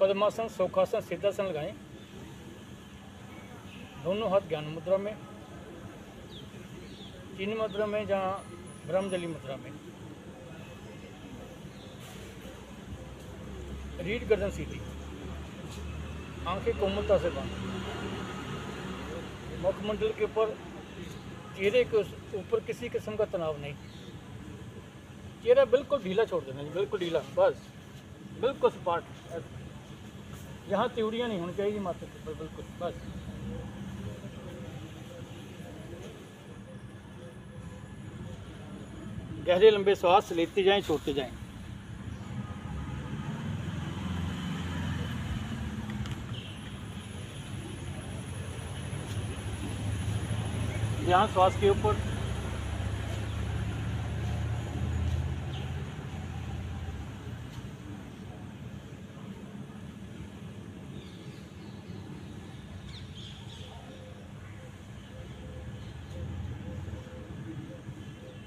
पद्मासन, सुखासन, सिद्धासन लगाएं। दोनों हाथ ज्ञान मुद्रा में, चीनी मुद्रा में, जहाँ ब्रह्मजली मुद्रा में। रीढ़ गर्दन सीधी, आंखें कोमलता से बंद, मुखमंडल के ऊपर, चेहरे के ऊपर किसी किस्म का तनाव नहीं। चेहरा बिल्कुल ढीला छोड़ देना, बिल्कुल ढीला, बस बिल्कुल सपाट। यहाँ त्योड़ियाँ नहीं होनी चाहिए माथे के ऊपर, बिल्कुल बस। गहरे लंबे सांस लेते जाएं, छोड़ते जाएं। ध्यान श्वास के ऊपर।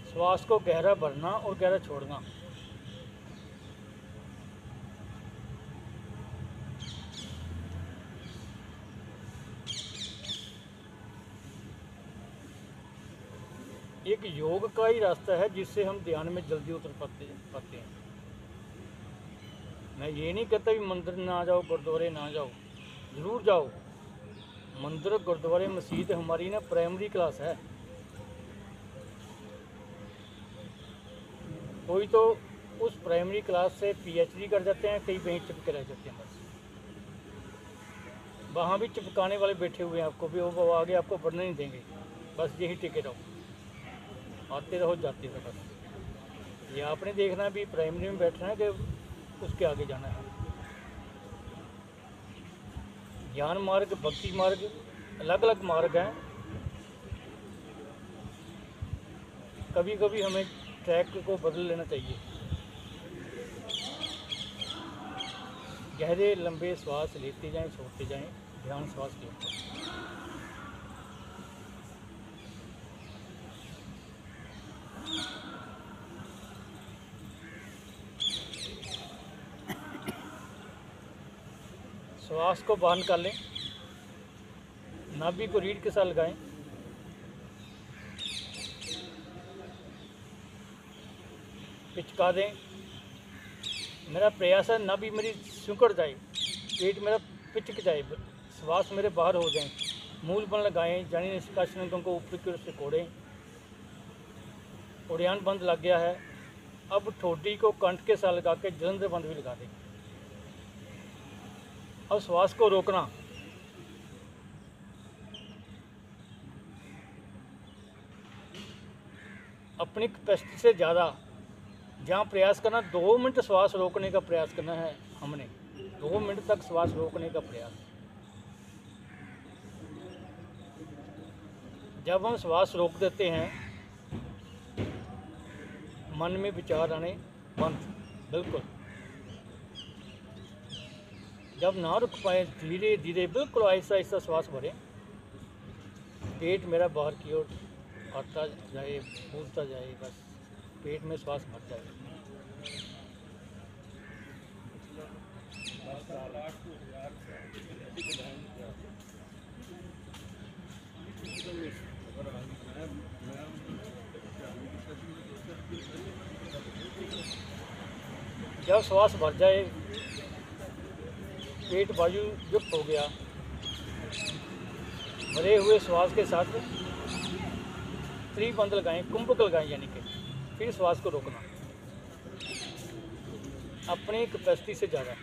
श्वास को गहरा भरना और गहरा छोड़ना। एक योग का ही रास्ता है जिससे हम ध्यान में जल्दी उतर पाते हैं। मैं ये नहीं कहता भी मंदिर ना जाओ, गुरुद्वारे ना जाओ, ज़रूर जाओ। मंदिर, गुरुद्वारे, मस्जिद हमारी ना प्राइमरी क्लास है। कोई तो उस प्राइमरी क्लास से PhD कर जाते हैं, कई वहीं चिपके रह जाते हैं। बस वहाँ भी चिपकाने वाले बैठे हुए हैं आपको भी, वो आगे आपको बढ़ने नहीं देंगे। बस यही टिके रहो, आते रहो, जाते रहो। बस ये आपने देखना भी प्राइमरी में बैठना है कि उसके आगे जाना है। ज्ञान मार्ग, भक्ति मार्ग, अलग अलग मार्ग हैं। कभी कभी हमें ट्रैक को बदल लेना चाहिए। गहरे लंबे श्वास लेते जाएं, छोड़ते जाएं। ध्यान श्वास के ऊपर। श्वास को बाहर निकाल लें, नाभि को रीढ़ के साथ लगाएं। पिचका दें। मेरा प्रयास है नाभि मेरी सिकुड़ जाए, पेट मेरा पिचक जाए, श्वास मेरे बाहर हो जाएं। मूल बल लगाएं, जानी निष्कासन को ऊपर की ओर से कोड़ें। उड़ान बंद लग गया है। अब ठोडी को कंठ के साथ लगा के जलंधर बंद भी लगा दें। अब श्वास को रोकना। अपनी कैपेसिटी से ज़्यादा जहाँ प्रयास करना, 2 मिनट श्वास रोकने का प्रयास करना है हमने। 2 मिनट तक श्वास रोकने का प्रयास। जब हम श्वास रोक देते हैं, मन में विचार आने बंद, बिल्कुल। जब ना रुक पाए, धीरे धीरे बिल्कुल आहिस्ता आहिस्ता श्वास भरें। पेट मेरा बाहर की ओर आता जाए, फूलता जाए, बस पेट में श्वास भर जाए। जब श्वास भर जाए, पेट वायु युक्त हो गया, भरे हुए श्वास के साथ त्रिबंध लगाएं, कुंभक लगाएं, यानी कि फिर श्वास को रोकना अपनी कैपेसिटी से ज़्यादा।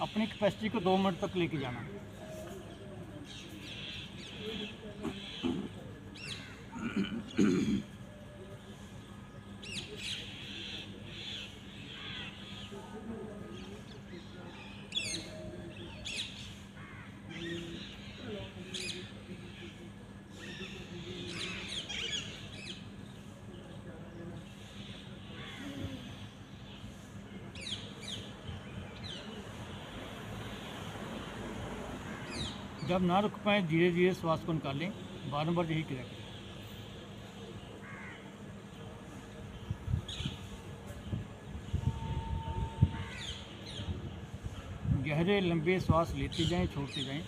अपनी कैपेसिटी को 2 मिनट तक लेके जाना। जब ना रुक पाए, धीरे धीरे श्वास को निकालें। बार बार यही क्रिया करें। गहरे लंबे श्वास लेते जाएं, छोड़ते जाएं।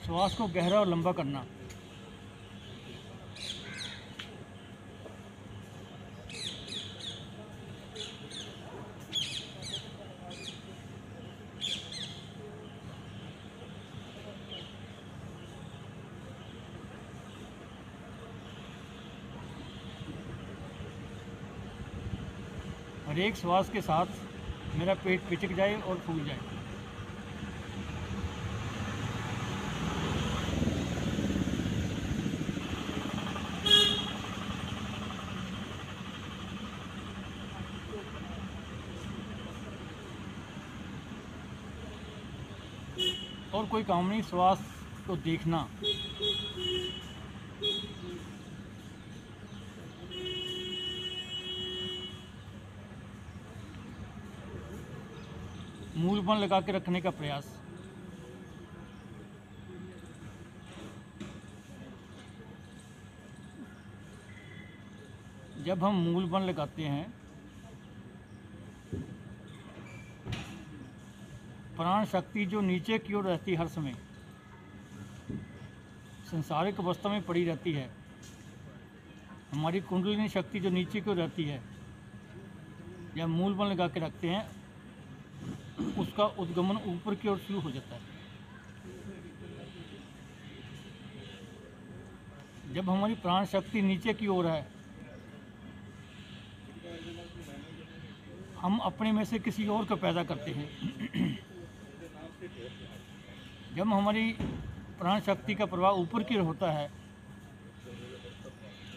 श्वास को गहरा और लंबा करना। हर एक श्वास के साथ मेरा पेट पिचक जाए और फूल जाए। और कोई काम नहीं, श्वास को देखना। मूल बन लगा के रखने का प्रयास। जब हम मूल बन लगाते हैं, प्राण शक्ति जो नीचे की ओर रहती है, हर समय संसारिक अवस्था में पड़ी रहती है। हमारी कुंडलिनी शक्ति जो नीचे की ओर रहती है, जब मूल बन लगा के रखते हैं, उसका उद्गमन ऊपर की ओर शुरू हो जाता है। जब हमारी प्राण शक्ति नीचे की ओर है, हम अपने में से किसी और को पैदा करते हैं। जब हमारी प्राण शक्ति का प्रभाव ऊपर की ओर होता है,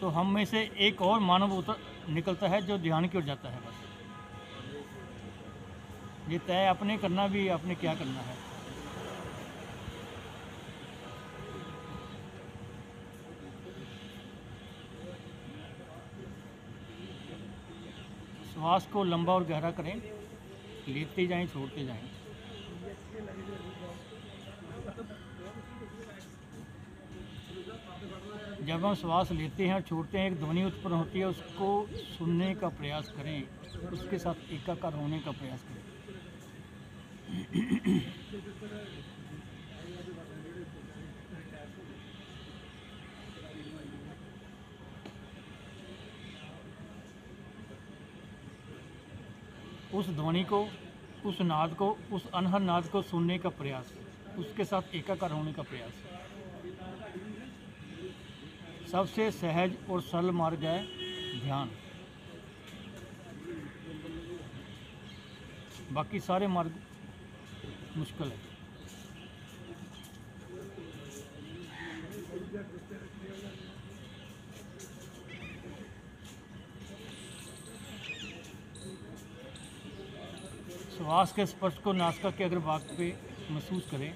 तो हम में से एक और मानव निकलता है जो ध्यान की ओर जाता है। बस ये तय अपने करना भी, आपने क्या करना है। श्वास को लंबा और गहरा करें, लेते जाएं, छोड़ते जाएं। जब हम श्वास लेते हैं और छोड़ते हैं, एक ध्वनि उत्पन्न होती है, उसको सुनने का प्रयास करें, उसके साथ एकाकार होने का प्रयास करें। उस ध्वनि को, उस नाद को, उस अनहद नाद को सुनने का प्रयास, उसके साथ एकाकार होने का प्रयास। सबसे सहज और सरल मार्ग है ध्यान। बाकी सारे मार्ग मुश्किल है। श्वास के स्पर्श को नासिका के अग्रभाग पे महसूस करें।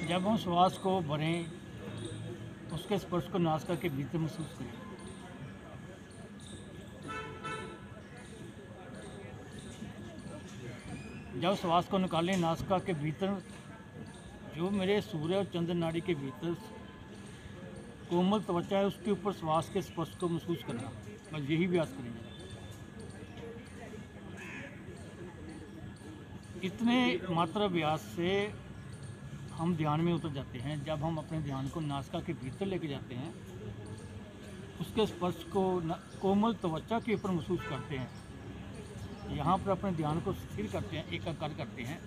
जब हम श्वास को भरें, उसके स्पर्श को नासिका के भीतर महसूस करें। जब श्वास को निकालें, नासिका के भीतर जो मेरे सूर्य और चंद्र नाड़ी के भीतर कोमल त्वचा है, उसके ऊपर श्वास के स्पर्श को महसूस करना। बस यही अभ्यास करेंगे। इतने मात्र अभ्यास से हम ध्यान में उतर जाते हैं। जब हम अपने ध्यान को नासिका के भीतर लेके जाते हैं, उसके स्पर्श को कोमल त्वचा के ऊपर महसूस करते हैं, यहाँ पर अपने ध्यान को स्थिर करते हैं, एकाकार करते हैं,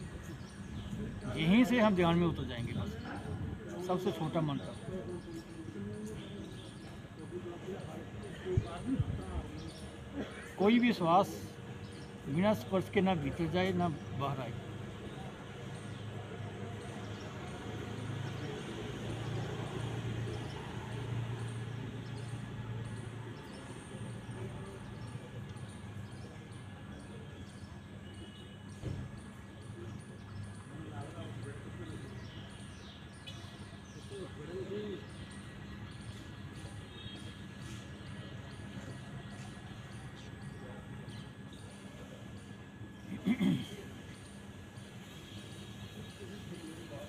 यहीं से हम ध्यान में उतर जाएंगे। बस सबसे छोटा मंत्र। कोई भी श्वास बिना स्पर्श के ना भीतर जाए ना बाहर आए।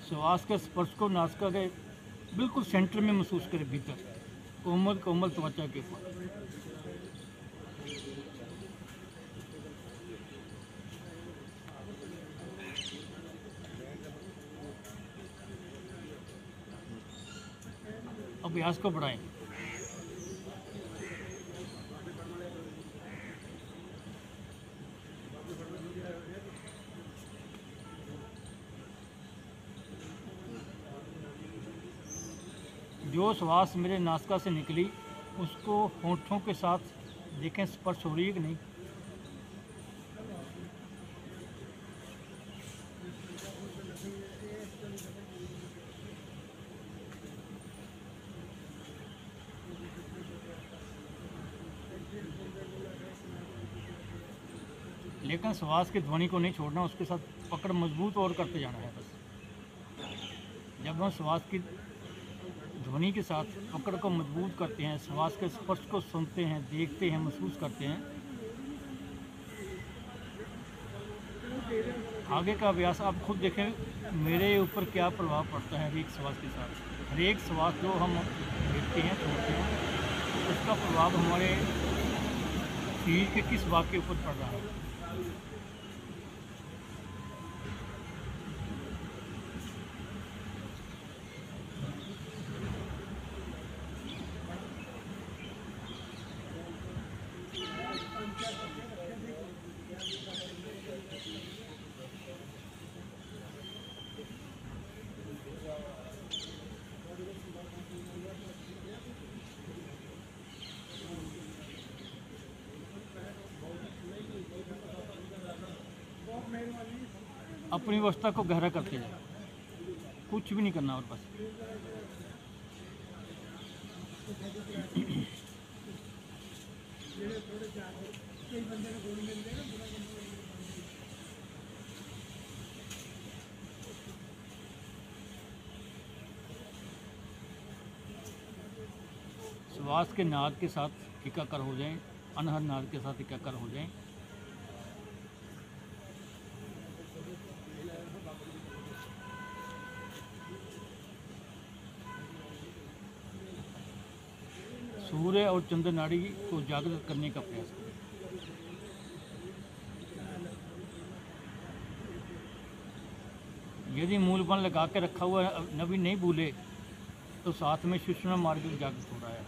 श्वास के स्पर्श को नासिका के बिल्कुल सेंटर में महसूस करें, भीतर कोमल कोमल त्वचा के ऊपर। अभ्यास को बढ़ाएं। जो श्वास मेरे नासिका से निकली उसको होंठों के साथ देखें, स्पर्श हो रही है कि नहीं। लेकिन श्वास की ध्वनि को नहीं छोड़ना, उसके साथ पकड़ मजबूत और करते जाना है बस। जब हम श्वास की ध्वनि के साथ पकड़ को मजबूत करते हैं, श्वास के स्पर्श को सुनते हैं, देखते हैं, महसूस करते हैं, आगे का अभ्यास आप खुद देखें मेरे ऊपर क्या प्रभाव पड़ता है। हर एक श्वास के साथ, हर एक श्वास जो हम लेते हैं, छोड़ते हैं, उसका प्रभाव हमारे शरीर के किस भाग के ऊपर पड़ रहा है। अपनी अवस्था को गहरा करते जाए, कुछ भी नहीं करना और बस। श्वास के नाद के साथ एकाकार हो जाएं, अनहद नाद के साथ एकाकार हो जाएं। सूर्य और चंद्र नाड़ी को जागृत करने का प्रयास करें। यदि मूल बल लगा के रखा हुआ नभी नहीं भूले तो साथ में सुषुम्ना मार्ग भी जागृत हो रहा है।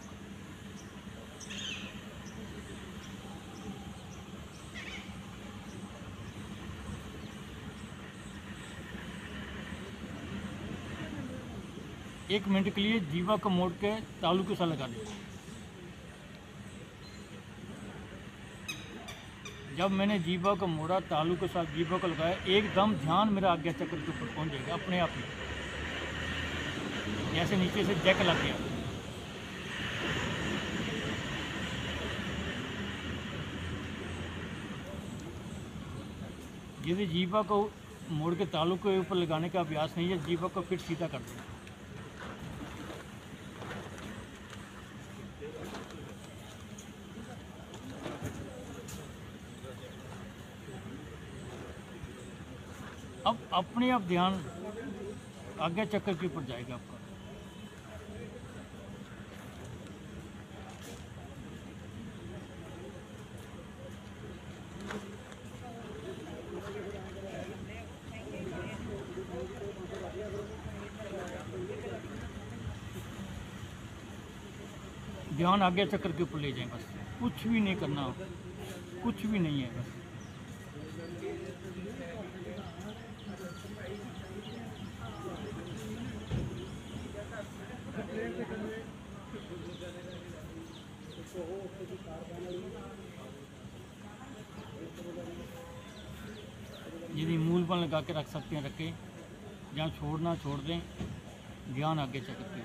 एक मिनट के लिए जीवा को मोड़ के तालू के साथ लगा दें। जब मैंने जीवा को मोड़ा, तालू के साथ जीवा को लगाया, एकदम ध्यान मेरा आज्ञा चक्र के ऊपर पहुंच जाएगा अपने आप ही, जैसे नीचे से जैक लग गया। यदि जीवा को मोड़ के तालू के ऊपर लगाने का अभ्यास नहीं है, जीवा को फिर सीधा कर दें। अब अपने आप ध्यान आज्ञा चक्र के ऊपर जाएगा आपका। ध्यान आज्ञा चक्र के ऊपर ले जाएं, बस कुछ भी नहीं करना, कुछ भी नहीं है बस। यदि मूल बल लगा के रख सकते हैं रखें, जहाँ छोड़ना छोड़ दें। ध्यान आगे चक्र के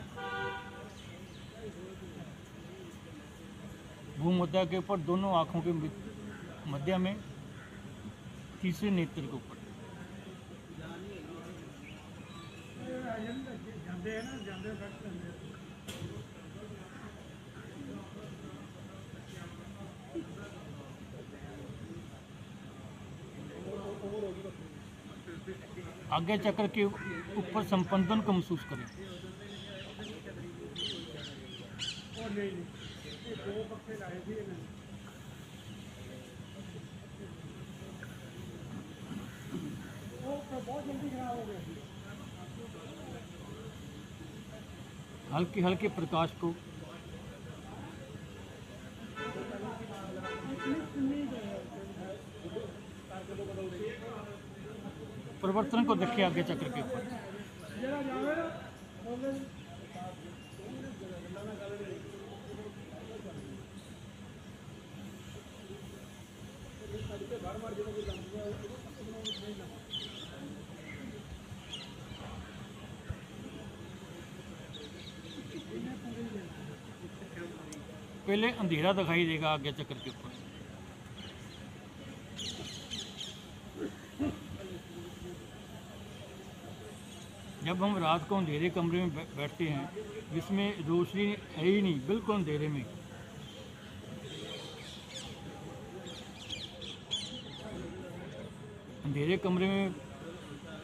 भूमध्य के ऊपर, दोनों आँखों के मध्य में, तीसरे नेत्र के ऊपर। आगे चक्र के ऊपर संपंदन को महसूस करें। हल्के हल्के प्रकाश को परिवर्तन को देखिए आगे चक्र के ऊपर। पहले अंधेरा दिखाई देगा आगे चक्र के ऊपर, जब हम रात को अंधेरे कमरे में बैठते हैं जिसमें रोशनी है ही नहीं, बिल्कुल अंधेरे में, अंधेरे कमरे में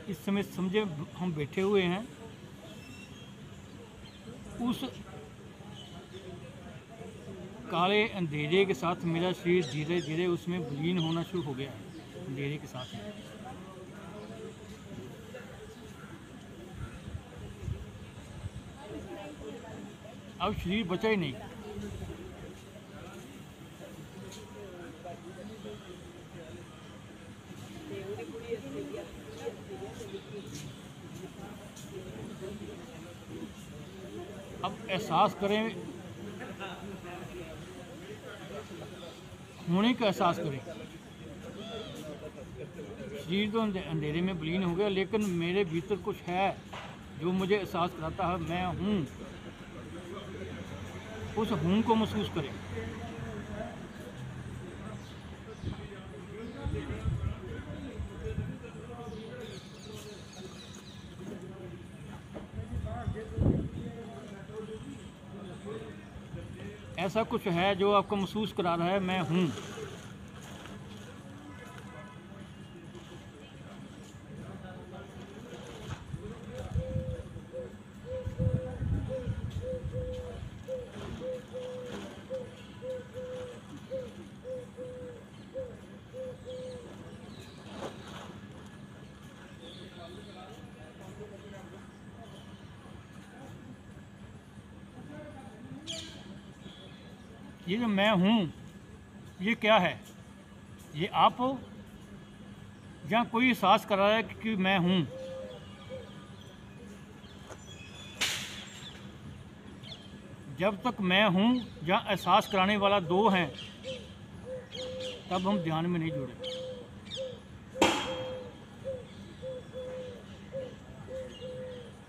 इस समय समझे हम बैठे हुए हैं, उस काले अंधेरे के साथ मेरा शरीर धीरे धीरे उसमें विलीन होना शुरू हो गया है, अंधेरे के साथ। अब शरीर बचा ही नहीं। अब एहसास करें, होने का एहसास करें। शरीर तो अंधेरे में विलीन हो गया, लेकिन मेरे भीतर कुछ है जो मुझे एहसास कराता है मैं हूँ। उस हूँ को महसूस करें। ऐसा कुछ है जो आपको महसूस करा रहा है मैं हूँ। ये जो मैं हूँ ये क्या है? ये आप हो या कोई एहसास कर रहा है कि मैं हूँ? जब तक मैं हूँ या एहसास कराने वाला दो हैं तब हम ध्यान में नहीं जुड़े।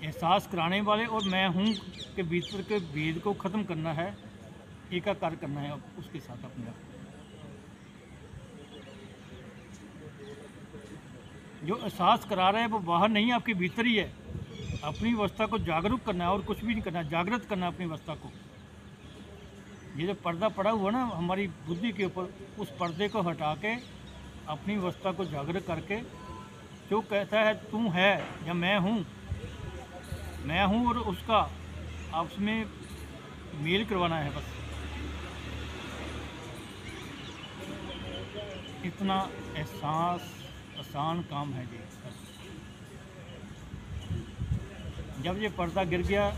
एहसास कराने वाले और मैं हूँ के भीतर के भेद को ख़त्म करना है, एकाकार करना है उसके साथ अपने आप। जो एहसास करा रहा है वो बाहर नहीं, आपके भीतर ही है। अपनी अवस्था को जागरूक करना है और कुछ भी नहीं करना, जागृत करना अपनी अवस्था को। ये जो पर्दा पड़ा हुआ ना हमारी बुद्धि के ऊपर, उस पर्दे को हटा के अपनी अवस्था को जागृत करके जो कहता है तू है या मैं हूँ और उसका आपस में मेल करवाना है बस। इतना एहसास आसान काम है जी। जब ये पर्दा गिर गया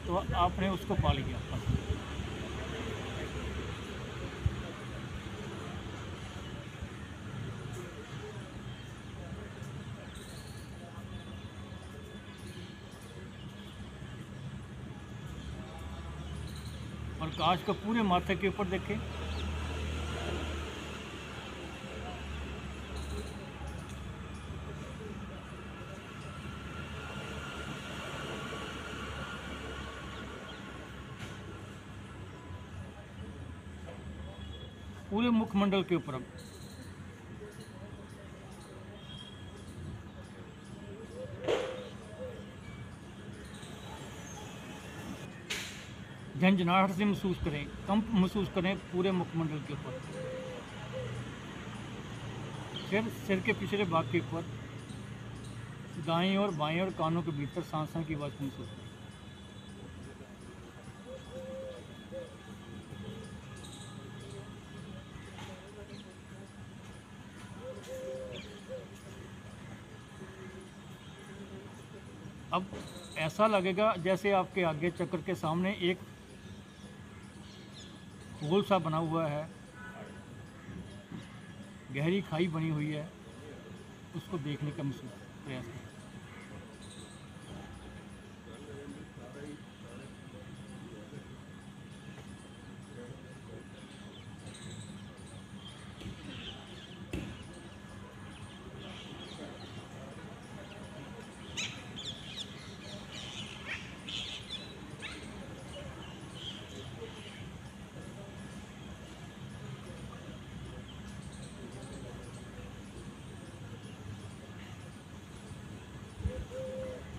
तो आपने उसको पा लिया। प्रकाश को पूरे माथे के ऊपर देखें। पूरे मुखमंडल के ऊपर झंझनाहट से महसूस करें, कंप महसूस करें पूरे मुखमंडल के ऊपर, सिर के पिछले भाग के ऊपर, दाएं और बाएं और कानों के भीतर सांस की आवाज़ को महसूस करें। अब ऐसा लगेगा जैसे आपके आगे चक्र के सामने एक होल सा बना हुआ है, गहरी खाई बनी हुई है, उसको देखने का महसूस प्रयास करें।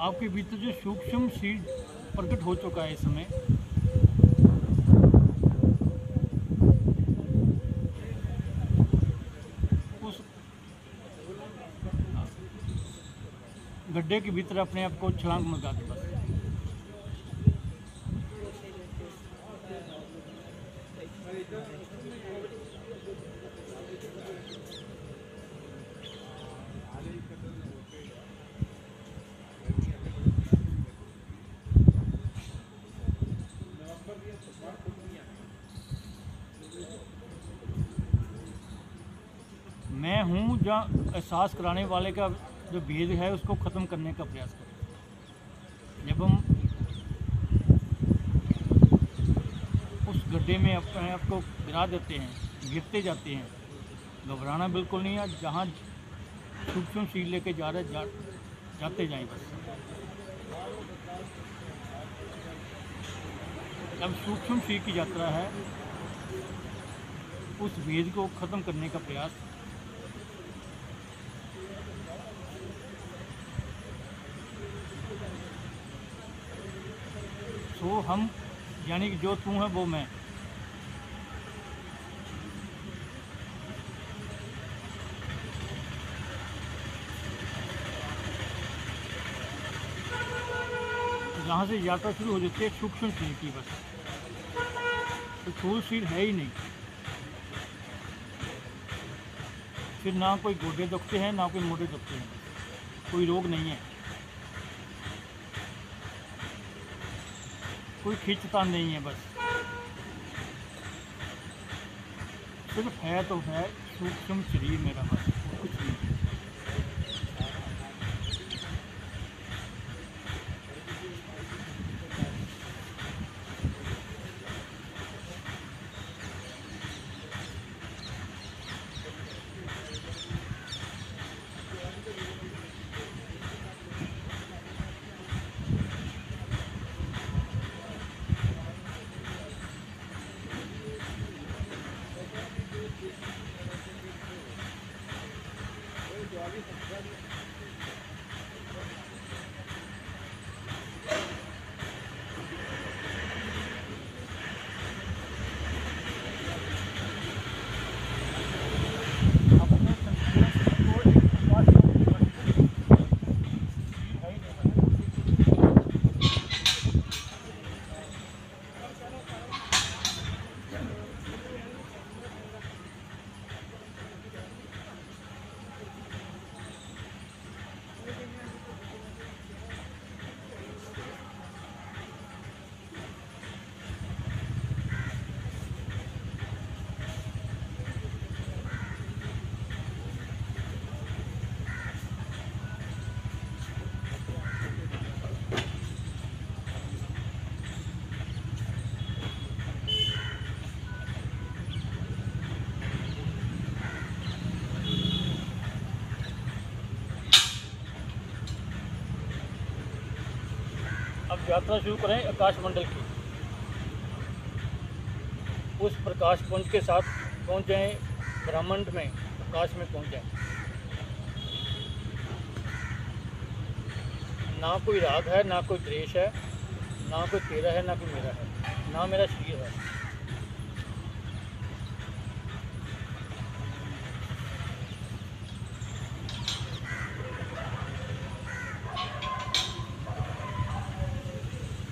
आपके भीतर जो सूक्ष्म शरीर प्रकट हो चुका है इस समय, उस गड्ढे के भीतर अपने आप को छलांग लगा दे बस। मैं हूँ जहाँ एहसास कराने वाले का जो भेद है उसको ख़त्म करने का प्रयास करें। जब हम उस गड्ढे में अपने आप को गिरा देते हैं, गिरते जाते हैं, घबराना बिल्कुल नहीं है। जहाँ सूक्ष्म शरीर लेके जा रहे जाते जाएं बस। जब सूक्ष्म शरीर की यात्रा है, उस भेद को ख़त्म करने का प्रयास। तो हम यानी कि जो तू है वो मैं। जहाँ से यात्रा शुरू हो जाती है सूक्ष्म शरीर की बस, तो स्थूल शरीर है ही नहीं। फिर ना कोई गोडे दुखते हैं, ना कोई मोटे दुखते हैं, कोई रोग नहीं है, कोई खींचतान नहीं है, बस सिर्फ है तो है सूक्ष्म शरीर मेरा, बस कुछ नहीं। अब यात्रा शुरू करें आकाश मंडल की। उस प्रकाश पुंज के साथ पहुंच जाएं, ब्रह्मांड में, आकाश में पहुंच जाएं। ना कोई राग है, ना कोई द्वेष है, ना कोई तेरा है ना कोई मेरा है, ना मेरा शरीर है।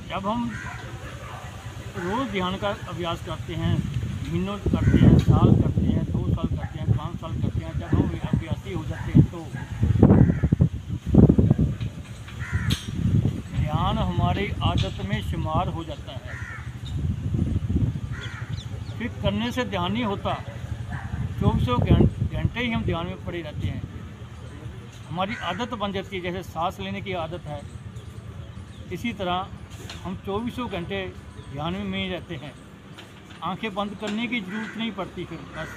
जब हम रोज़ ध्यान का अभ्यास करते हैं, महीनों करते हैं, साल करते हैं, 2 साल करते हैं, 5 साल करते हैं, जब हम अभ्यासी हो जाते हैं तो ध्यान हमारी आदत में शुमार हो जाता है। फिर करने से ध्यान नहीं होता, 24 घंटे ही हम ध्यान में पड़े रहते हैं। हमारी आदत बन जाती है, जैसे सांस लेने की आदत है, इसी तरह हम 24 घंटे ध्यान में ही रहते हैं। आंखें बंद करने की ज़रूरत नहीं पड़ती। फिर बस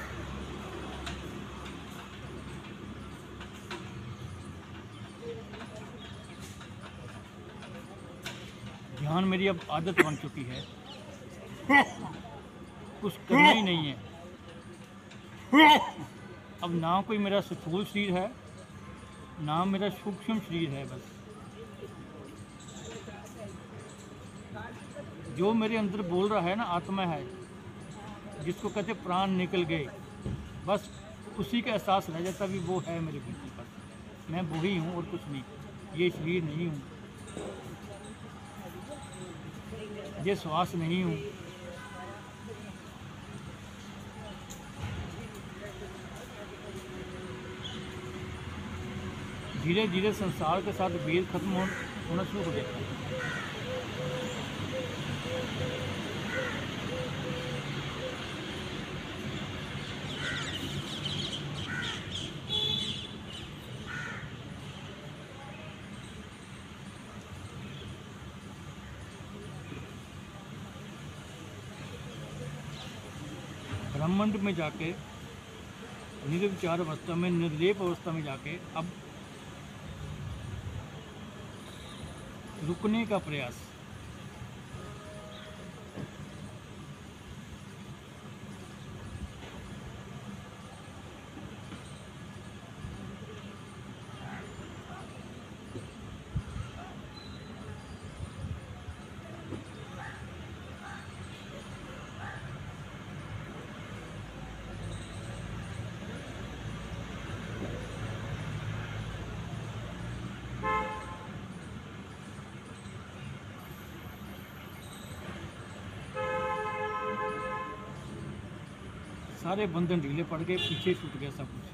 ध्यान मेरी अब आदत बन चुकी है, कुछ करना ही नहीं है। अब ना कोई मेरा स्थूल शरीर है, ना मेरा सूक्ष्म शरीर है। बस जो मेरे अंदर बोल रहा है ना, आत्मा है, जिसको कहते प्राण निकल गए, बस उसी का एहसास रह जाता भी वो है मेरे भीतर। बस मैं वही हूँ और कुछ नहीं, ये शरीर नहीं हूँ, ये श्वास नहीं हूँ। धीरे धीरे संसार के साथ भेद खत्म होना शुरू हो जाता है। ब्रह्मांड में जाके, निर्विचार अवस्था में, निर्लेप अवस्था में जाके अब रुकने का प्रयास। सारे बंधन ढीले पड़ गए, पीछे छूट गया सब कुछ।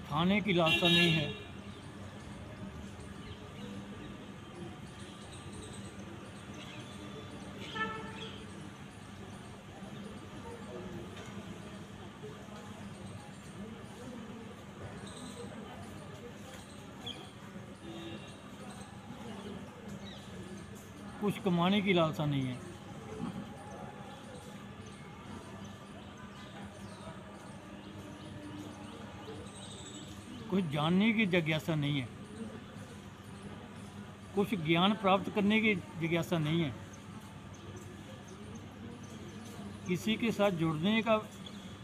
खाने की लालसा नहीं है, कुछ कमाने की लालसा नहीं है, कुछ जानने की जिज्ञासा नहीं है, कुछ ज्ञान प्राप्त करने की जिज्ञासा नहीं है, किसी के साथ जुड़ने का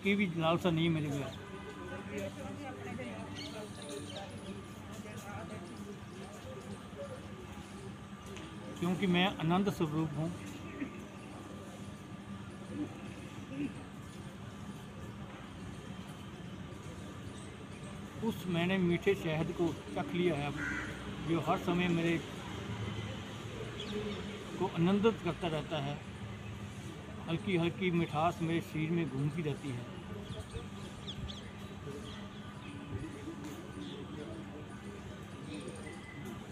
की भी लालसा नहीं है मेरे पास, क्योंकि मैं आनंद स्वरूप हूँ। उस मैंने मीठे शहद को चख लिया है, जो हर समय मेरे को आनंदित करता रहता है। हल्की हल्की मिठास मेरे शरीर में घूमती रहती है।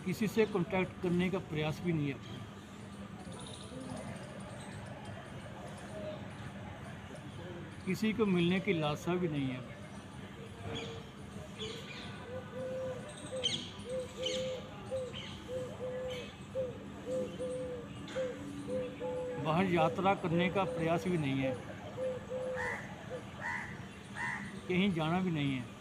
किसी से कांटेक्ट करने का प्रयास भी नहीं है, किसी को मिलने की लालसा भी नहीं है। बाहर यात्रा करने का प्रयास भी नहीं है, कहीं जाना भी नहीं है।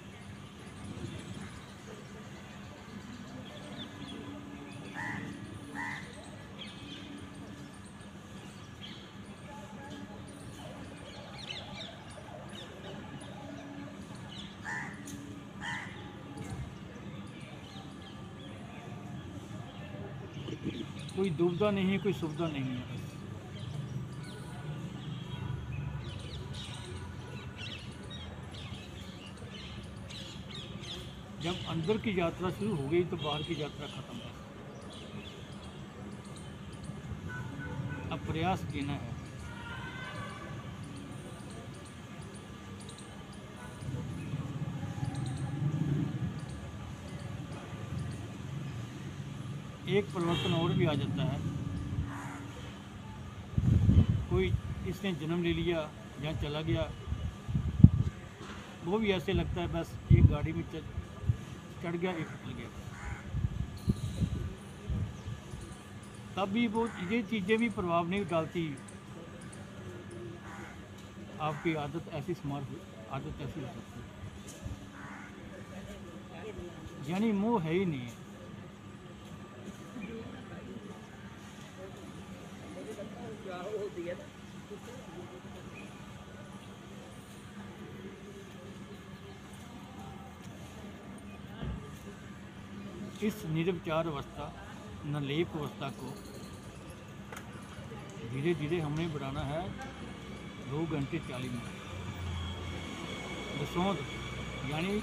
कोई दुविधा नहीं है, कोई सुविधा नहीं है। बस जब अंदर की यात्रा शुरू हो गई तो बाहर की यात्रा खत्म है। अब प्रयास जीना है। एक परिवर्तन और भी आ जाता है। कोई इसने जन्म ले लिया या चला गया, वो भी ऐसे लगता है बस एक गाड़ी में चढ़ गया, एक निकल गया। तब भी वो ये चीज़ें भी प्रभाव नहीं डालती। आपकी आदत ऐसी आदत ऐसी हो सकती है, यानी मोह है ही नहीं है। इस निर्विचार अवस्था, नलेप अवस्था को धीरे धीरे हमें बढ़ाना है 2 घंटे 40 मिनट। दसौंध यानी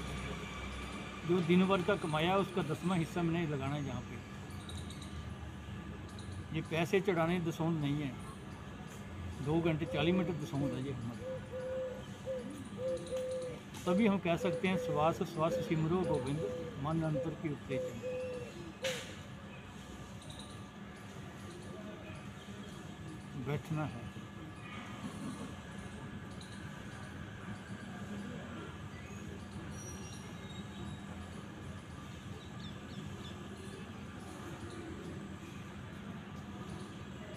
जो दिन भर का कमाया उसका 10वां हिस्सा मैंने लगाना है यहाँ पे। ये पैसे चढ़ाने दसौंध नहीं है। 2 घंटे 40 मिनट दसौंध है ये हमारे। तभी हम कह सकते हैं श्वास श्वास सिमरो गोविंद, मन अंतर की उतरे चंद। बैठना है।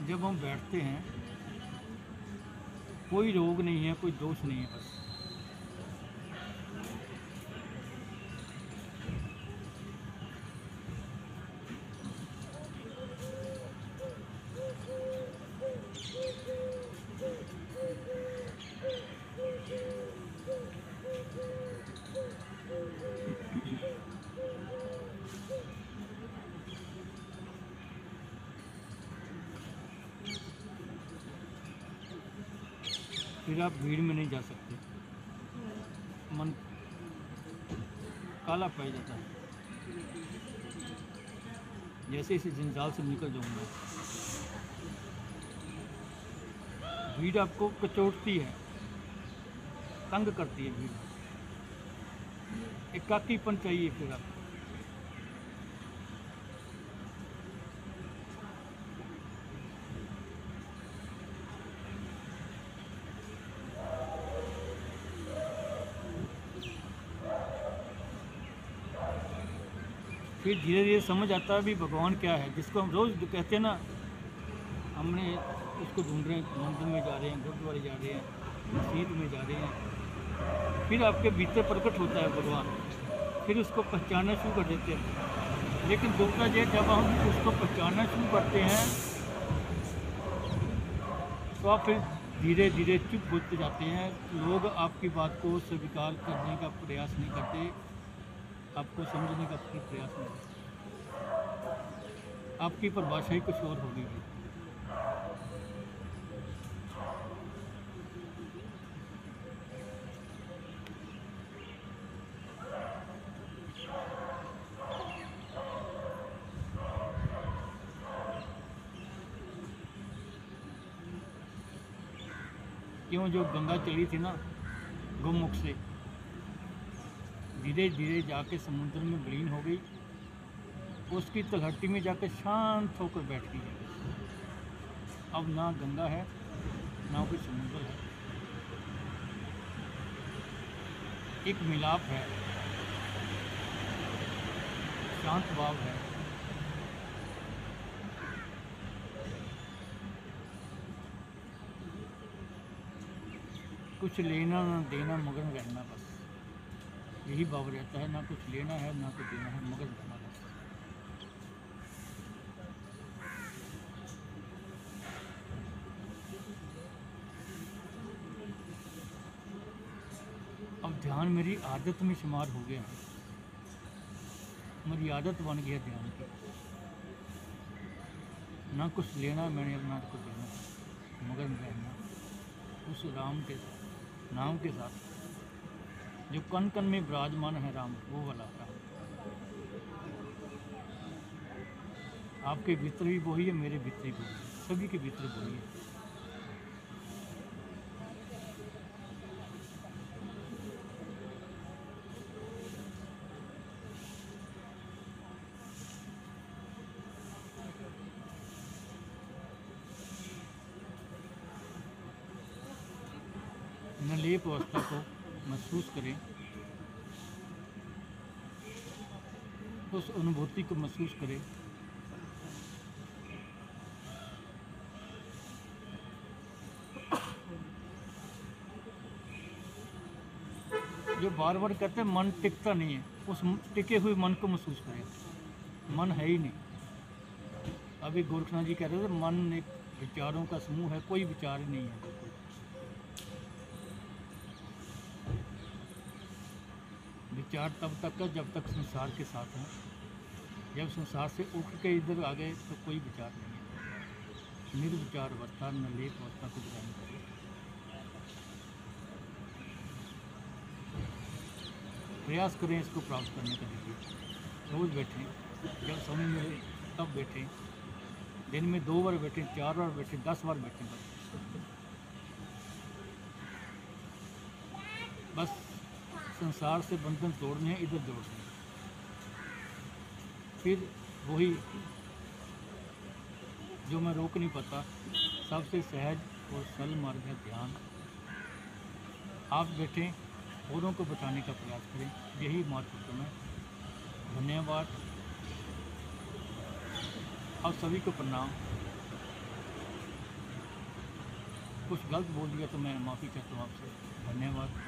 जब हम बैठते हैं कोई रोग नहीं है, कोई दोष नहीं है। बस फिर आप भीड़ में नहीं जा सकते। मन काला पड़ जाता है। जैसे इस जंजाल से निकल जाऊंगा, भीड़ आपको कचोटती है, तंग करती है। भीड़ एकाकीपन चाहिए फिर आपको। फिर धीरे धीरे समझ आता है भी भगवान क्या है, जिसको हम रोज़ कहते हैं ना, हमने उसको ढूंढ रहे हैं, मंदिर में जा रहे हैं, गुरुद्वारे जा रहे हैं, मस्जिद में जा रहे हैं। फिर आपके भीतर प्रकट होता है भगवान, फिर उसको पहचानना शुरू कर देते हैं। लेकिन दूसरा ये, जब हम उसको पहचानना शुरू करते हैं तो आप फिर धीरे धीरे चुप होते जाते हैं। लोग आपकी बात को स्वीकार करने का प्रयास नहीं करते, आपको समझने का प्रयास नहीं करते। आपकी परिभाषा ही कुछ और होगी। क्यों, जो गंगा चली थी ना गोमुख से, धीरे धीरे जाके समुद्र में विलीन हो गई। उसकी तलहटी में जाकर शांत होकर बैठ गई। अब ना गंगा है ना कोई समुद्र है, एक मिलाप है, शांत भाव है। कुछ लेना ना देना, मगन रहना, बस यही भाव रहता है। ना कुछ लेना है ना कुछ देना है, मगन रहना बस। अब ध्यान मेरी आदत में शुमार हो गया है, मेरी आदत बन गया ध्यान की। ना कुछ लेना मैंने अब ना कुछ देना, मगर रहना उस राम के नाम के साथ जो कण कण में विराजमान है राम, वो वाला राम। आपके भीतर भी वही है, मेरे भीतर भी वही है, सभी के भीतर वही है। निर्लेप अवस्था को महसूस करें, उस अनुभूति को महसूस करें। जो बार बार कहते हैं मन टिकता नहीं है, उस टिके हुए मन को महसूस करें। मन है ही नहीं। अभी गोरखनाथ जी कह रहे थे मन एक विचारों का समूह है, कोई विचार ही नहीं है। विचार तब तक है जब तक संसार के साथ हैं। जब संसार से उठ के इधर आ गए तो कोई विचार नहीं है। निर्विचार अवस्था, निर्लेप अवस्था को ग्रहण करें। प्रयास करें इसको प्राप्त करने का। देखिए रोज़ बैठें, जब समय मिले तब बैठें, दिन में 2 बार बैठें, 4 बार बैठें, 10 बार बैठें, बस संसार से बंधन तोड़ने हैं, इधर जोड़ने हैं। फिर वही जो मैं रोक नहीं पाता, सबसे सहज और सरल मार्ग है ध्यान। आप बैठें, औरों को बताने का प्रयास करें, यही महत्वपूर्ण है। धन्यवाद। आप सभी को प्रणाम। कुछ गलत बोल दिया तो मैं माफ़ी चाहता हूँ आपसे। धन्यवाद।